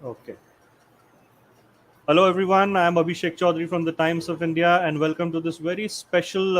Okay. Hello, everyone. I'm Abhishek Chaudhary from the Times of India, and welcome to this very special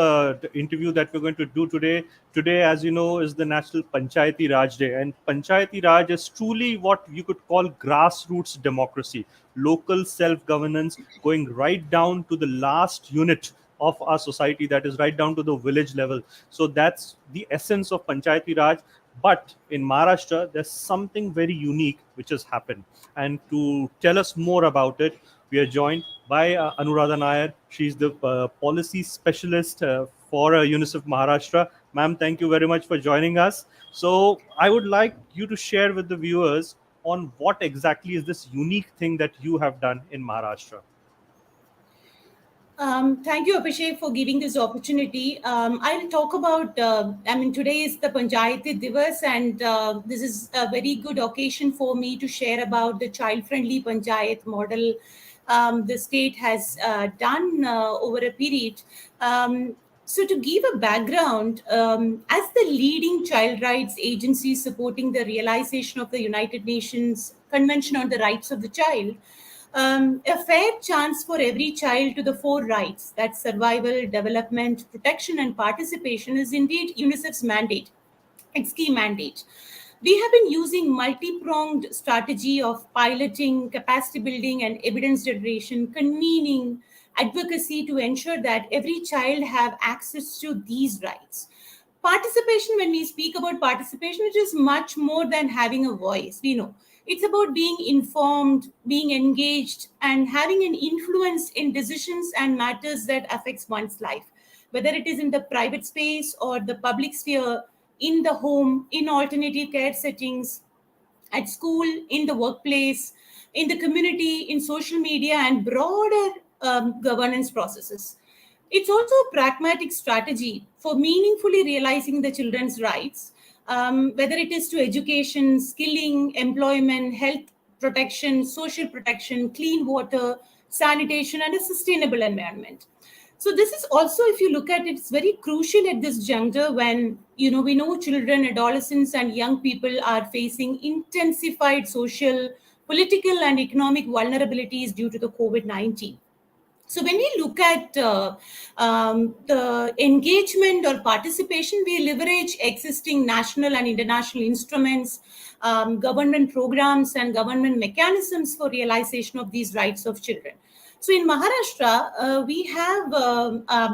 interview that we're going to do today. Today, as you know, is the National Panchayati Raj Day, and Panchayati Raj is truly what you could call grassroots democracy, local self governance, going right down to the last unit of our society, that is right down to the village level. So that's the essence of Panchayati Raj. But in Maharashtra, there's something very unique which has happened. And to tell us more about it, we are joined by Anuradha Nair. She's the policy specialist for UNICEF Maharashtra. Ma'am, thank you very much for joining us. So, I would like you to share with the viewers on what exactly is this unique thing that you have done in Maharashtra. Thank you, Abhishek, for giving this opportunity. I'll talk about, today is the Panchayati Divas, and this is a very good occasion for me to share about the child-friendly Panchayat model the state has done over a period. So, to give a background, as the leading child rights agency supporting the realization of the United Nations Convention on the Rights of the Child, a fair chance for every child to the four rights, that survival, development, protection, and participation, is indeed UNICEF's mandate. Its key mandate. We have been using multi-pronged strategy of piloting, capacity building, and evidence generation, convening, advocacy to ensure that every child have access to these rights. Participation, when we speak about participation, it is much more than having a voice. We know it's about being informed, being engaged, and having an influence in decisions and matters that affects one's life, whether it is in the private space or the public sphere, in the home, in alternative care settings, at school, in the workplace, in the community, in social media, and broader governance processes. It's also a pragmatic strategy for meaningfully realizing the children's rights, whether it is to education, skilling, employment, health protection, social protection, clean water, sanitation, and a sustainable environment. So this is also, if you look at it, it's very crucial at this juncture when we know children, adolescents, and young people are facing intensified social, political, and economic vulnerabilities due to the COVID-19. So when we look at the engagement or participation, we leverage existing national and international instruments, government programs, and government mechanisms for realization of these rights of children. So in Maharashtra, we have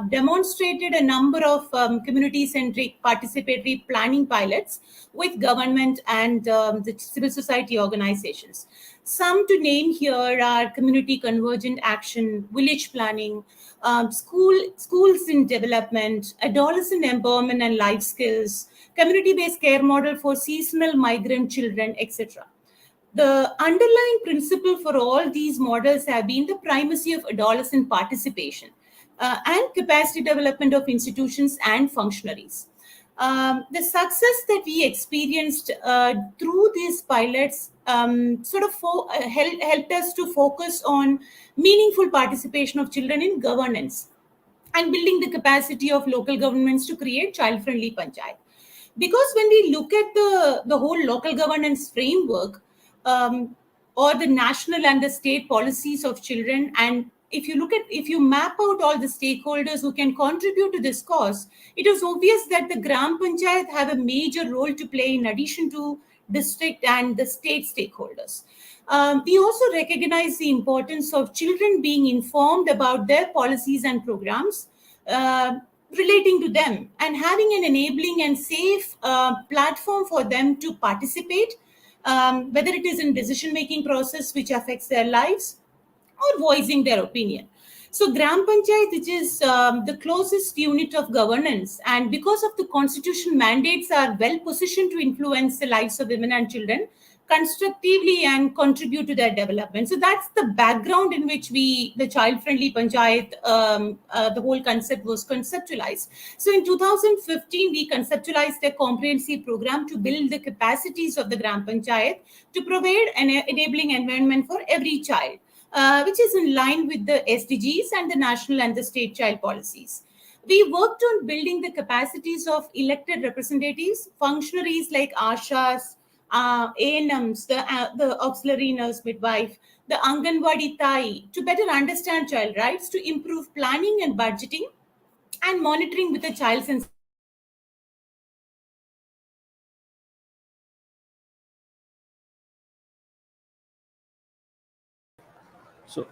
demonstrated a number of community-centric participatory planning pilots with government and the civil society organizations. Some to name here are community convergent action, village planning, schools in development, adolescent empowerment and life skills, community-based care model for seasonal migrant children, etc. The underlying principle for all these models have been the primacy of adolescent participation and capacity development of institutions and functionaries. The success that we experienced through these pilots helped us to focus on meaningful participation of children in governance and building the capacity of local governments to create child-friendly panchayat. Because when we look at the whole local governance framework, or the national and the state policies of children, and if you map out all the stakeholders who can contribute to this cause, it is obvious that the gram panchayat have a major role to play in addition to district and the state stakeholders. We also recognize the importance of children being informed about their policies and programs relating to them, and having an enabling and safe platform for them to participate, whether it is in decision making process which affects their lives or voicing their opinion. So Gram Panchayat, which is the closest unit of governance, and because of the constitution mandates, are well positioned to influence the lives of women and children constructively and contribute to their development. So that's the background in which the child-friendly panchayat, the whole concept was conceptualized. So in 2015, we conceptualized a comprehensive program to build the capacities of the Gram Panchayat to provide an enabling environment for every child, which is in line with the SDGs and the national and the state child policies. We worked on building the capacities of elected representatives, functionaries like ASHAs, ANMs, the auxiliary nurse midwife, the Anganwadi Tai, to better understand child rights, to improve planning and budgeting and monitoring with the child's and So,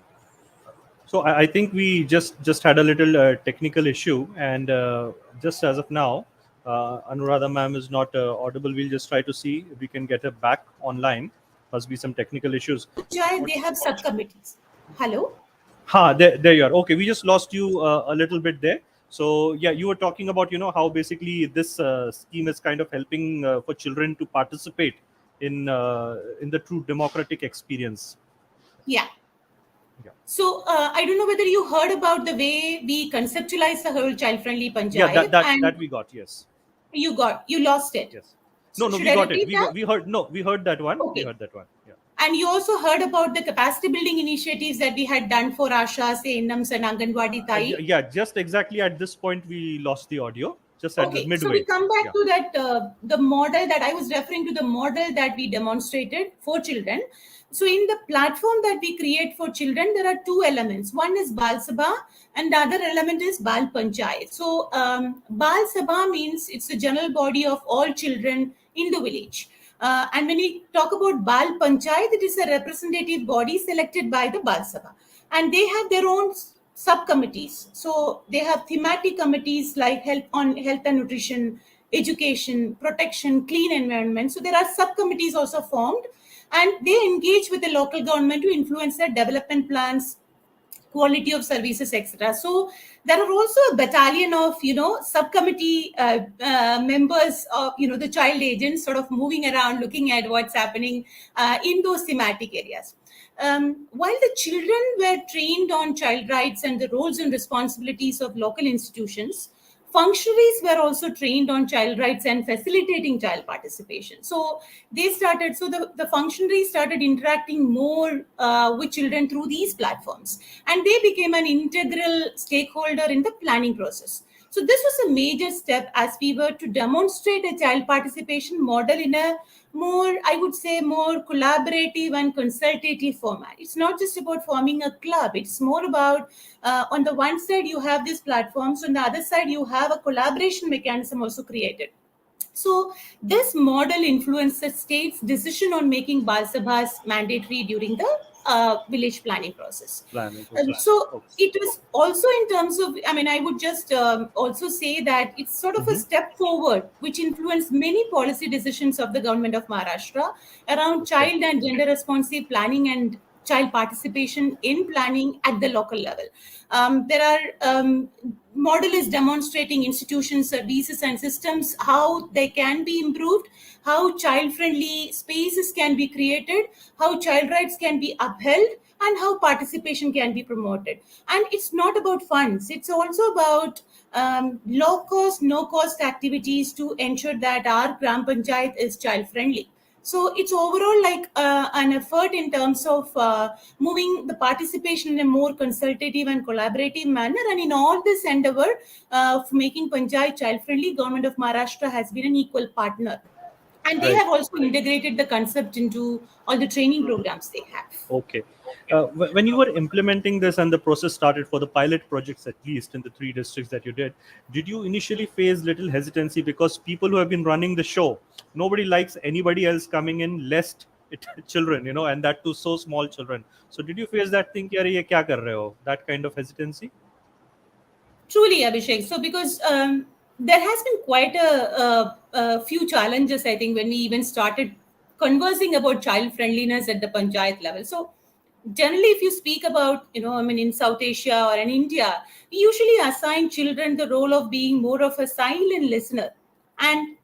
so I think we just had a little technical issue, and just as of now, Anuradha ma'am is not audible. We'll just try to see if we can get her back online. Must be some technical issues. Panchayat, they have subcommittees. Hello? There you are. Okay, we just lost you a little bit there. So yeah, you were talking about how basically this scheme is kind of helping for children to participate in the true democratic experience. Yeah. Yeah. So I don't know whether you heard about the way we conceptualize the whole child-friendly Panchayat. Yeah, that and we got. Yes. you lost it. Yes. So No, should we I got it. repeat that? We heard. No, we heard that one. We Okay. heard that one. Yeah. And you also heard about the capacity building initiatives that we had done for Ashas, ANMs, and Anganwadi Tai. Yeah, just exactly at this point we lost the audio. Just at this Okay, midway. so we come back Yeah. to that, the model that I was referring to, the model that we demonstrated for children. So in the platform that we create for children, there are two elements. One is Bal Sabha and the other element is Bal Panchayat. So Bal Sabha means it's the general body of all children in the village. And when we talk about Bal Panchayat, it is a representative body selected by the Bal Sabha. And they have their own subcommittees. So they have thematic committees like health and nutrition, education, protection, clean environment. So there are subcommittees also formed, and they engage with the local government to influence their development plans, quality of services, etc. So there are also a battalion of subcommittee members of the child agents, sort of moving around, looking at what's happening in those thematic areas. While the children were trained on child rights and the roles and responsibilities of local institutions, functionaries were also trained on child rights and facilitating child participation. So the functionaries started interacting more with children through these platforms, and they became an integral stakeholder in the planning process. So this was a major step as we were to demonstrate a child participation model in a more, I would say, more collaborative and consultative format. It's not just about forming a club. It's more about, on the one side, you have these platforms. On the other side, you have a collaboration mechanism also created. So this model influenced the state's decision on making Bal Sabhas mandatory during the village planning process. So it was also in terms of, I would just also say that it's sort of a step forward, which influenced many policy decisions of the government of Maharashtra around child and gender responsive planning and child participation in planning at the local level. There are model is demonstrating institutions, services, and systems, how they can be improved, how child-friendly spaces can be created, how child rights can be upheld, and how participation can be promoted. And it's not about funds. It's also about low-cost, no-cost activities to ensure that our Gram Panchayat is child-friendly. So it's overall like an effort in terms of moving the participation in a more consultative and collaborative manner. And in all this endeavor of making Panchayat child-friendly, Government of Maharashtra has been an equal partner. And they have also integrated the concept into all the training programs they have. Okay. When you were implementing this and the process started for the pilot projects, at least in the 3 districts that you did you initially face little hesitancy because people who have been running the show, nobody likes anybody else coming in, lest it children, and that too so small children. So did you face that thing, "Yaar, ye kya kar rahe ho?" that kind of hesitancy? Truly, Abhishek. So because there has been quite a few challenges, I think, when we even started conversing about child friendliness at the panchayat level. So generally, if you speak about, in South Asia or in India, we usually assign children the role of being more of a silent listener. And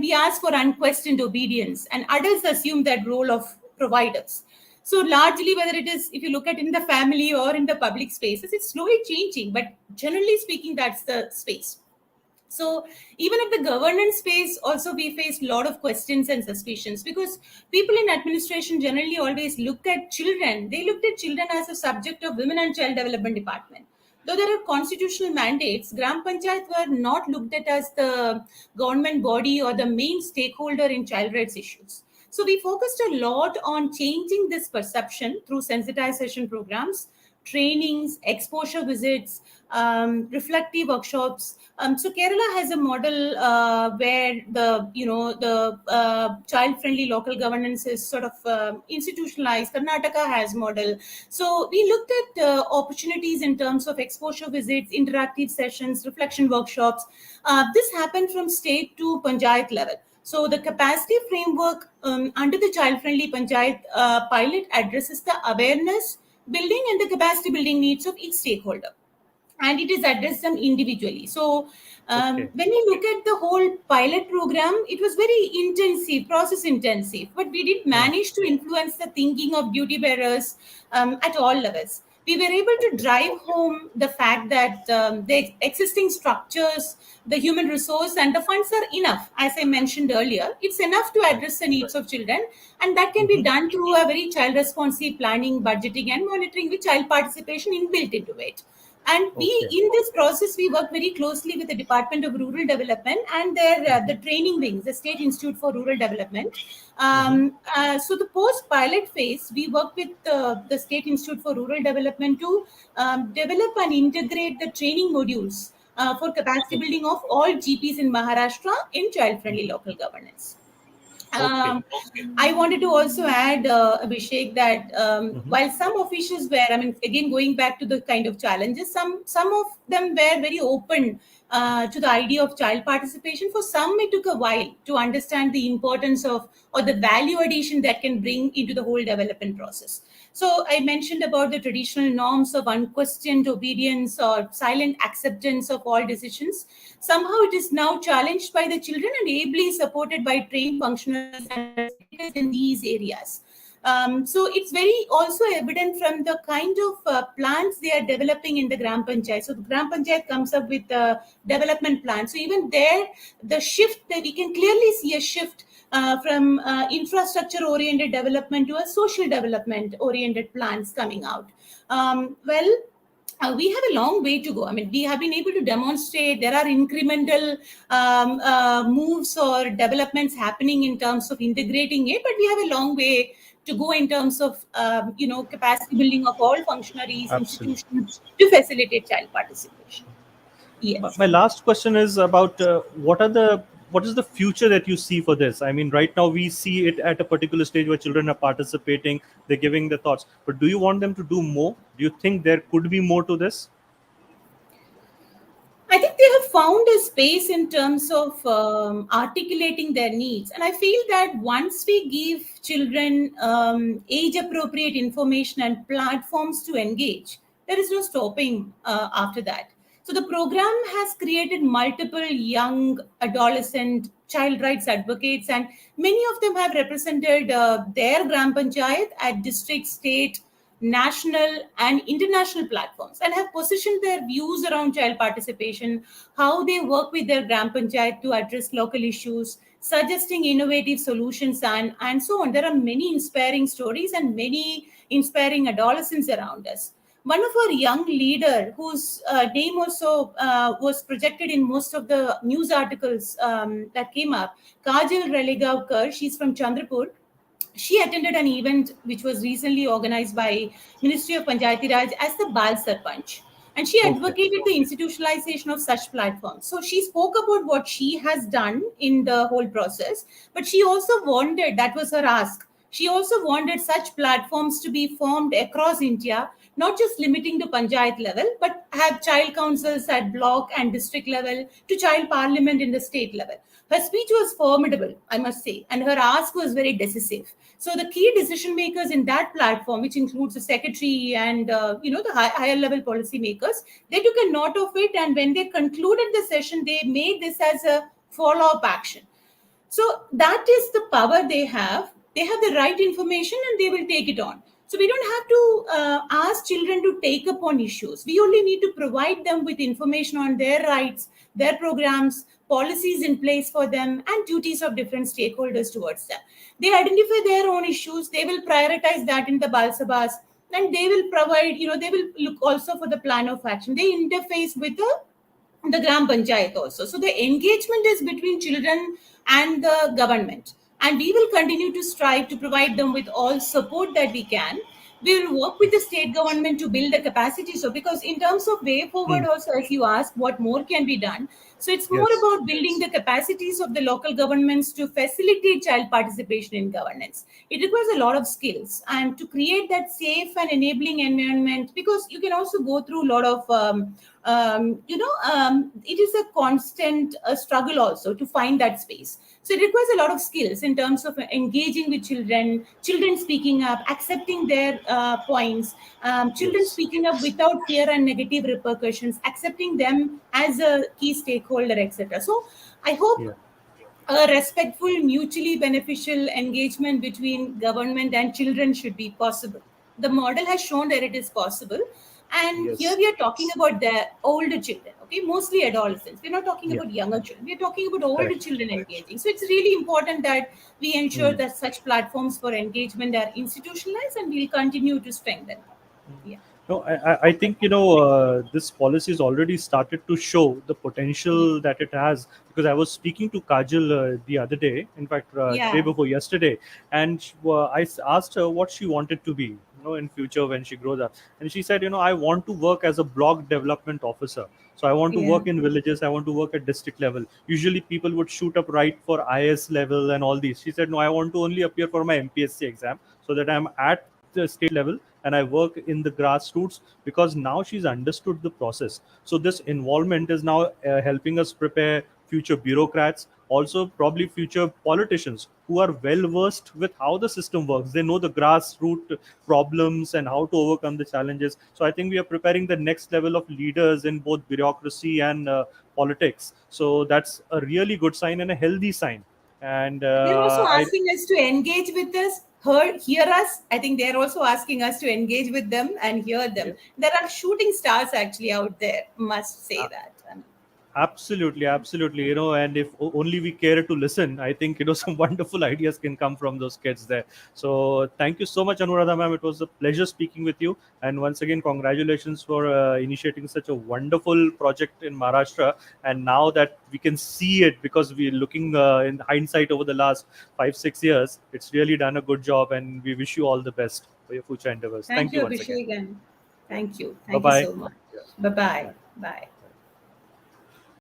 we ask for unquestioned obedience, and adults assume that role of providers. So largely, whether it is, if you look at in the family or in the public spaces, it's slowly changing. But generally speaking, that's the space. So even at the governance space, also we face a lot of questions and suspicions, because people in administration generally always look at children. They looked at children as a subject of Women and Child Development Department. Though there are constitutional mandates, Gram Panchayat were not looked at as the government body or the main stakeholder in child rights issues. So we focused a lot on changing this perception through sensitization programs, trainings, exposure visits, reflective workshops. So Kerala has a model where the child-friendly local governance is sort of institutionalized. Karnataka has model. So we looked at opportunities in terms of exposure visits, interactive sessions, reflection workshops. This happened from state to panchayat level. So the capacity framework under the child-friendly panchayat pilot addresses the awareness building and the capacity building needs of each stakeholder, and it is addressed them individually. So when we look at the whole pilot program, it was very intensive, process intensive, but we did manage to influence the thinking of duty bearers at all levels. We were able to drive home the fact that the existing structures, the human resource, and the funds are enough. As I mentioned earlier, it's enough to address the needs of children, and that can be done through a very child responsive planning, budgeting, and monitoring with child participation inbuilt into it. And we, in this process, we work very closely with the Department of Rural Development and their the training wings, the State Institute for Rural Development. So the post-pilot phase, we work with the State Institute for Rural Development to develop and integrate the training modules for capacity building of all GPs in Maharashtra in child-friendly local governance. I wanted to also add, Abhishek, that while some officials were, I mean, again, going back to the kind of challenges, some of them were very open to the idea of child participation. For some, it took a while to understand the importance of or the value addition that can bring into the whole development process. So I mentioned about the traditional norms of unquestioned obedience or silent acceptance of all decisions. Somehow it is now challenged by the children and ably supported by trained functionaries and in these areas. So it's very also evident from the kind of plans they are developing in the Gram Panchayat. So the Gram Panchayat comes up with a development plan. So even there, the shift, that we can clearly see a shift from infrastructure-oriented development to a social development-oriented plans coming out. We have a long way to go. I mean, we have been able to demonstrate there are incremental moves or developments happening in terms of integrating it, but we have a long way to go in terms of capacity building of all functionaries, institutions to facilitate child participation. Yes. My last question is about what is the future that you see for this? I mean, right now we see it at a particular stage where children are participating, they're giving their thoughts. But do you want them to do more? Do you think there could be more to this? I think they have found a space in terms of articulating their needs. And I feel that once we give children age appropriate information and platforms to engage, there is no stopping after that. So the program has created multiple young adolescent child rights advocates, and many of them have represented their Gram Panchayat at district, state, national and international platforms and have positioned their views around child participation, how they work with their Gram Panchayat to address local issues, suggesting innovative solutions, and so on. There are many inspiring stories and many inspiring adolescents around us. One of our young leader, whose name also was projected in most of the news articles that came up, Kajal Ralegaonkar, she's from Chandrapur. She attended an event which was recently organized by Ministry of Panchayati Raj as the Bal Sarpanch. And she advocated the institutionalization of such platforms. So she spoke about what she has done in the whole process, but she also wanted, that was her ask, she also wanted such platforms to be formed across India, not just limiting to panchayat level, but have child councils at block and district level to child parliament in the state level. Her speech was formidable, I must say, and her ask was very decisive. So the key decision makers in that platform, which includes the secretary and the higher level policy makers, they took a note of it, and when they concluded the session, they made this as a follow-up action. So that is the power they have. They have the right information and they will take it on. So we don't have to ask children to take up on issues. We only need to provide them with information on their rights, their programs, policies in place for them, and duties of different stakeholders towards them. They identify their own issues. They will prioritize that in the Bal Sabhas, and they will provide, they will look also for the plan of action. They interface with the Gram Panchayat also. So the engagement is between children and the government. and we will continue to strive to provide them with all support that we can. We will work with the state government to build the capacity. So, because in terms of way forward, also, as you ask, what more can be done? So, it's more Yes. about building the capacities of the local governments to facilitate child participation in governance. It requires a lot of skills, and to create that safe and enabling environment, because you can also go through a lot of it is a constant struggle also to find that space. So it requires a lot of skills in terms of engaging with children speaking up, accepting their points, children Yes. speaking up without fear and negative repercussions, accepting them as a key stakeholder, etc. So I hope Yeah. a respectful, mutually beneficial engagement between government and children should be possible. The model has shown that it is possible. And here Yes. we are talking about the older children, okay, mostly adolescents. We're not talking Yeah. about younger children. We're talking about older Correct. children engaging. So it's really important that we ensure Mm. that such platforms for engagement are institutionalized, and we'll continue to strengthen. Yeah. No, I think this policy has already started to show the Yeah. potential that it has, because I was speaking to Kajal the other day, in fact, day Yeah. before yesterday, and asked her what she wanted to be, in future when she grows up, and she said, I want to work as a blog development officer. So I want to Yeah. work in villages. I want to work at district level. Usually people would shoot up right for IS level and all these. She said, no, I want to only appear for my MPSC exam so that I'm at the state level and I work in the grassroots, because now she's understood the process. So this involvement is now helping us prepare future bureaucrats, also probably future politicians who are well versed with how the system works. They know the grassroots problems and how to overcome the challenges. So I think we are preparing the next level of leaders in both bureaucracy and politics. So that's a really good sign and a healthy sign. And They're also asking us to engage with us, hear us. I think they're also asking us to engage with them and hear them. There are shooting stars actually out there, must say I, that. Absolutely, absolutely. And if only we care to listen, I think some wonderful ideas can come from those kids there. So thank you so much, Anuradha ma'am. It was a pleasure speaking with you, and once again, congratulations for initiating such a wonderful project in Maharashtra. And now that we can see it, because we're looking in hindsight over the last 5-6 years, it's really done a good job, and we wish you all the best for your future endeavors. Thank Thank you you, once again. Abhishek, and thank you. Bye Thank you bye. so much. Bye-bye. Bye.